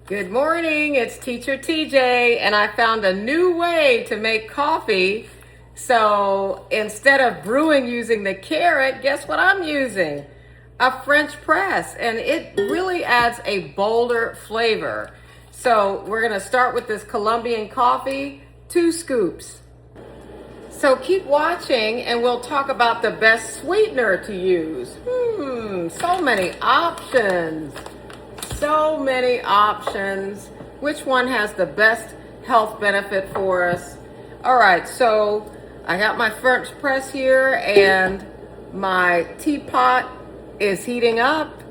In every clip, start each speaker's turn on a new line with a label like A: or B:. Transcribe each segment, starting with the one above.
A: Good morning, it's Teacher TJ, and I found a new way to make coffee. So instead of brewing using the carrot, guess what I'm using? A French press, and it really adds a bolder flavor. So we're gonna start with this Colombian coffee, 2 scoops. So keep watching and we'll talk about the best sweetener to use. So many options. So many options. Which one has the best health benefit for us? All right, so I got my French press here and my teapot is heating up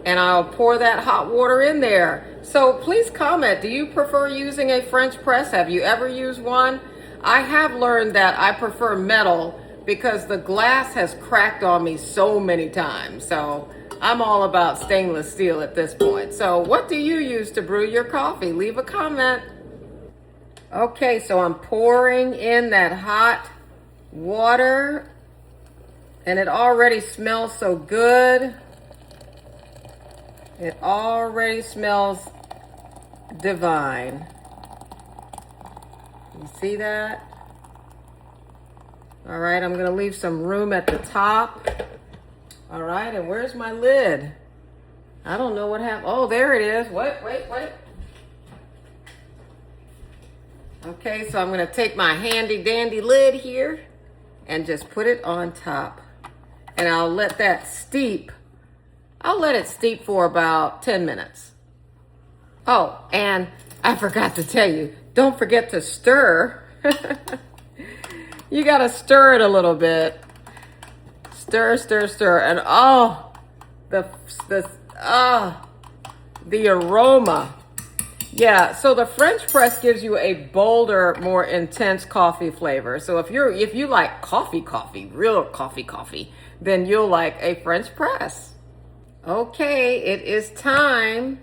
A: and I'll pour that hot water in there. So please comment, do you prefer using a French press? Have you ever used one? I have learned that I prefer metal because the glass has cracked on me so many times. So I'm all about stainless steel at this point. So what do you use to brew your coffee? Leave a comment. Okay, so I'm pouring in that hot water and it already smells so good. It already smells divine. You see that? All right, I'm gonna leave some room at the top. All right, and where's my lid? I don't know what happened. Oh, there it is. Wait. Okay, so I'm gonna take my handy dandy lid here and just put it on top. And I'll let that steep. I'll let it steep for about 10 minutes. Oh, and I forgot to tell you, don't forget to stir. You gotta stir it a little bit. Stir, and the aroma. Yeah, so the French press gives you a bolder, more intense coffee flavor. So if you like coffee, real coffee, then you'll like a French press. Okay, it is time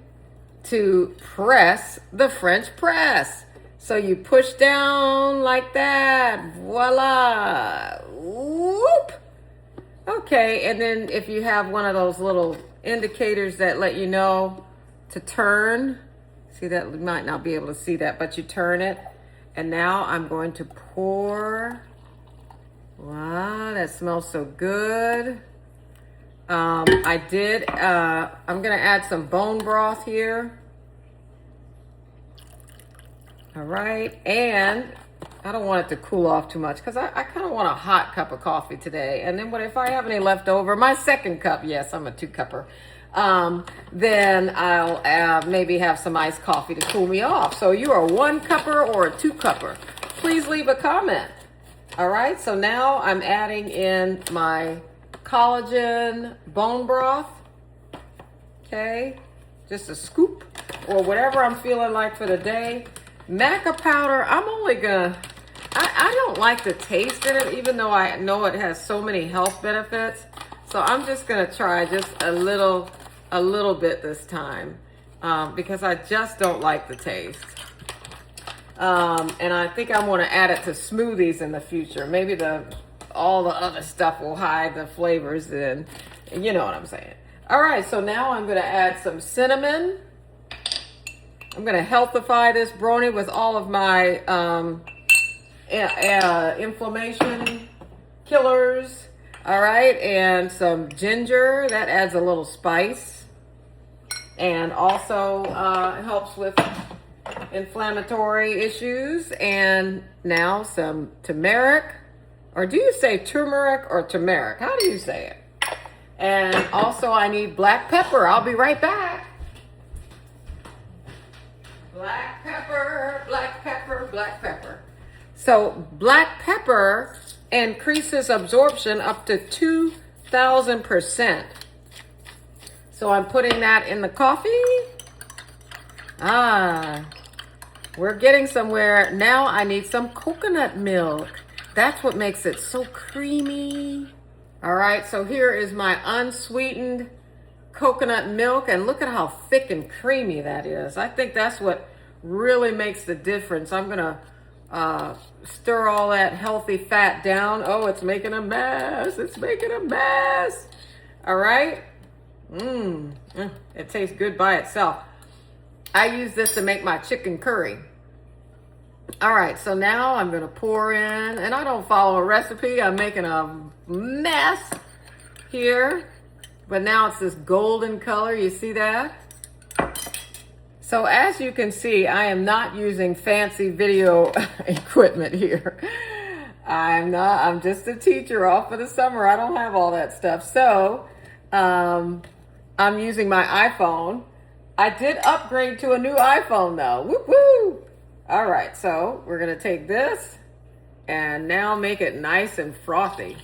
A: to press the French press. So you push down like that, voila, whoop. Okay, and then if you have one of those little indicators that let you know to turn, see that, you might not be able to see that, but you turn it. And now I'm going to pour. Wow, that smells so good. I'm gonna add some bone broth here. All right, and I don't want it to cool off too much because I kind of want a hot cup of coffee today. And then if I have any left over, my second cup, yes, I'm a 2-cupper, then I'll maybe have some iced coffee to cool me off. So you are a 1-cupper or a 2-cupper? Please leave a comment. All right, so now I'm adding in my collagen bone broth. Okay, just a scoop or whatever I'm feeling like for the day. Maca powder, I don't like the taste in it, even though I know it has so many health benefits. So I'm just gonna try just a little bit this time because I just don't like the taste. And I think I want to add it to smoothies in the future. Maybe all the other stuff will hide the flavors in. You know what I'm saying. All right, so now I'm gonna add some cinnamon. I'm gonna healthify this Bronee with all of my inflammation killers. All right, and some ginger, that adds a little spice. And also helps with inflammatory issues. And now some turmeric. Or do you say turmeric or turmeric? How do you say it? And also I need black pepper. I'll be right back. Black pepper. So black pepper increases absorption up to 2,000%. So I'm putting that in the coffee. We're getting somewhere. Now I need some coconut milk. That's what makes it so creamy. All right, so here is my unsweetened coconut milk, and look at how thick and creamy that is. I think that's what really makes the difference. I'm gonna stir all that healthy fat down. Oh, it's making a mess. All right. It tastes good by itself. I use this to make my chicken curry. All right, so now I'm gonna pour in, and I don't follow a recipe. I'm making a mess here, but now it's this golden color. You see that? So as you can see, I am not using fancy video equipment here. I'm just a teacher off for the summer. I don't have all that stuff. So I'm using my iPhone. I did upgrade to a new iPhone though. Woo woo! All right, so we're gonna take this and now make it nice and frothy.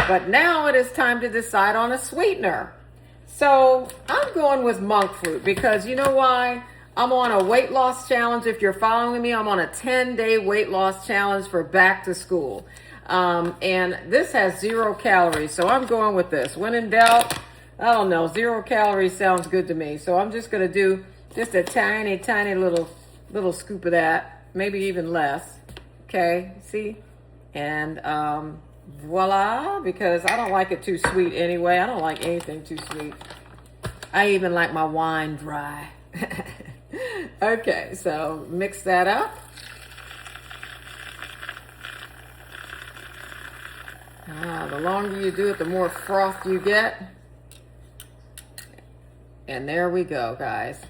A: But now it is time to decide on a sweetener. So I'm going with monk fruit because you know why? I'm on a weight loss challenge. If you're following me, I'm on a 10-day weight loss challenge for back to school. And this has 0 calories, so I'm going with this. When in doubt, I don't know, 0 calories sounds good to me. So I'm just gonna do just a tiny, tiny little scoop of that, maybe even less. Okay, see? And voila, because I don't like it too sweet anyway. I don't like anything too sweet. I even like my wine dry. Okay, so mix that up. The longer you do it, the more froth you get. And there we go, guys.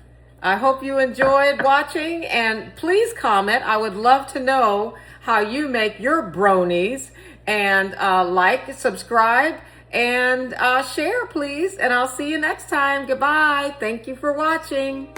A: I hope you enjoyed watching, and please comment. I would love to know how you make your bronies. And like, subscribe, and share, please. And I'll see you next time. Goodbye. Thank you for watching.